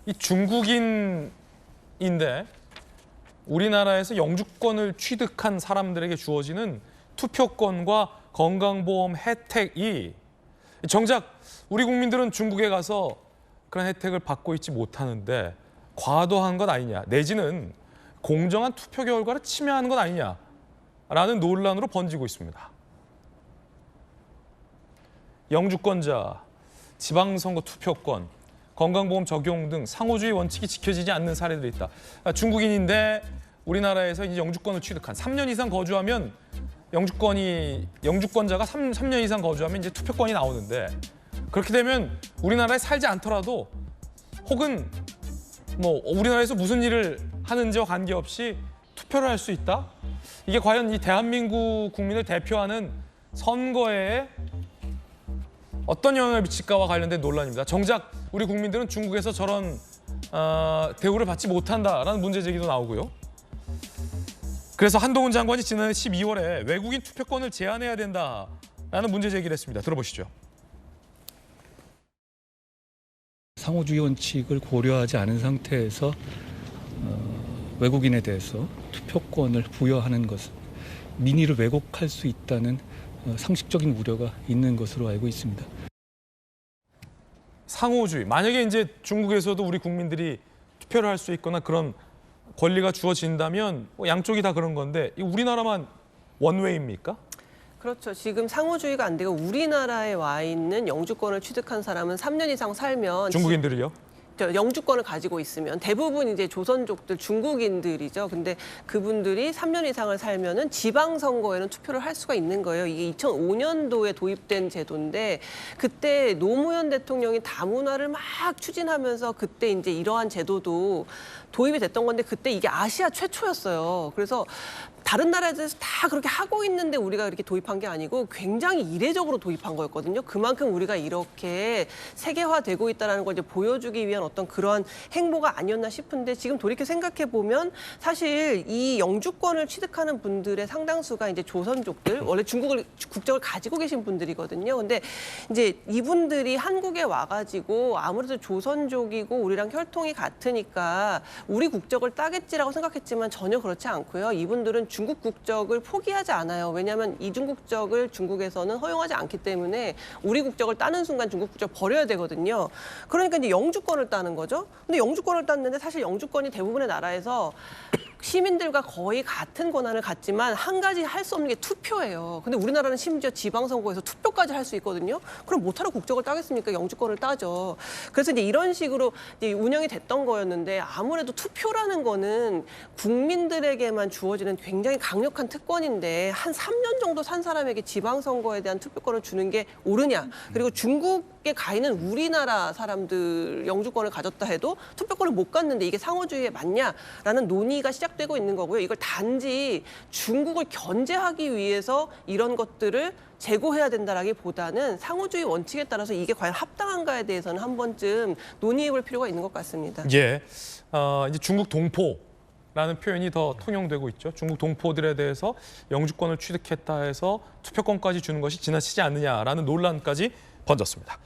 이 중국인인데 우리나라에서 영주권을 취득한 사람들에게 주어지는 투표권과 건강보험 혜택이 정작 우리 국민들은 중국에 가서 그런 혜택을 받고 있지 못하는데 과도한 것 아니냐, 내지는 공정한 투표 결과를 침해하는 것 아니냐라는 논란으로 번지고 있습니다. 영주권자, 지방선거 투표권, 건강보험 적용 등 상호주의 원칙이 지켜지지 않는 사례들이 있다. 중국인인데 우리나라에서 이제 영주권을 취득한 3년 이상 거주하면 영주권자가 3년 이상 거주하면 이제 투표권이 나오는데 그렇게 되면 우리나라에 살지 않더라도 혹은 뭐 우리나라에서 무슨 일을 하는지와 관계없이 투표를 할 수 있다? 이게 과연 이 대한민국 국민을 대표하는 선거에 어떤 영향을 미칠까와 관련된 논란입니다. 정작 우리 국민들은 중국에서 저런 대우를 받지 못한다라는 문제 제기도 나오고요. 그래서 한동훈 장관이 지난해 12월에 외국인 투표권을 제한해야 된다라는 문제 제기를 했습니다. 들어보시죠. 상호주의 원칙을 고려하지 않은 상태에서 외국인에 대해서 투표권을 부여하는 것은 민의를 왜곡할 수 있다는 상식적인 우려가 있는 것으로 알고 있습니다. 상호주의. 만약에 이제 중국에서도 우리 국민들이 투표를 할 수 있거나 그런 권리가 주어진다면 양쪽이 다 그런 건데 우리나라만 원웨이입니까? 그렇죠. 지금 상호주의가 안 되고 우리나라에 와 있는 영주권을 취득한 사람은 3년 이상 살면 중국인들이요? 영주권을 가지고 있으면 대부분 이제 조선족들 중국인들이죠. 근데 그분들이 3년 이상을 살면은 지방선거에는 투표를 할 수가 있는 거예요. 이게 2005년도에 도입된 제도인데 그때 노무현 대통령이 다문화를 막 추진하면서 그때 이제 이러한 제도도 도입이 됐던 건데 그때 이게 아시아 최초였어요. 그래서 다른 나라에서 다 그렇게 하고 있는데 우리가 이렇게 도입한 게 아니고 굉장히 이례적으로 도입한 거였거든요. 그만큼 우리가 이렇게 세계화되고 있다는 걸 이제 보여주기 위한 어떤 그러한 행보가 아니었나 싶은데 지금 돌이켜 생각해 보면 사실 이 영주권을 취득하는 분들의 상당수가 이제 조선족들, 원래 국적을 가지고 계신 분들이거든요. 근데 이제 이분들이 한국에 와가지고 아무래도 조선족이고 우리랑 혈통이 같으니까 우리 국적을 따겠지라고 생각했지만 전혀 그렇지 않고요. 이분들은 중국 국적을 포기하지 않아요. 왜냐하면 이중 국적을 중국에서는 허용하지 않기 때문에 우리 국적을 따는 순간 중국 국적 버려야 되거든요. 그러니까 이제 영주권을 따는 거죠. 근데 영주권을 땄는데 사실 영주권이 대부분의 나라에서 시민들과 거의 같은 권한을 갖지만 한 가지 할 수 없는 게 투표예요. 근데 우리나라는 심지어 지방선거에서 투표까지 할 수 있거든요. 그럼 못하러 국적을 따겠습니까? 영주권을 따죠. 그래서 이제 이런 식으로 이제 운영이 됐던 거였는데 아무래도 투표라는 거는 국민들에게만 주어지는 굉장히 강력한 특권인데 한 3년 정도 산 사람에게 지방선거에 대한 투표권을 주는 게 옳으냐. 그리고 중국에 가 있는 우리나라 사람들 영주권을 가졌다 해도 투표권을 못 갖는데 이게 상호주의에 맞냐라는 논의가 시작되고 있는 거고요. 이걸 단지 중국을 견제하기 위해서 이런 것들을 제고해야 된다라기보다는 상호주의 원칙에 따라서 이게 과연 합당한가에 대해서는 한 번쯤 논의해볼 필요가 있는 것 같습니다. 예, 이제 중국 동포라는 표현이 더 통용되고 있죠. 중국 동포들에 대해서 영주권을 취득했다 해서 투표권까지 주는 것이 지나치지 않느냐라는 논란까지 번졌습니다.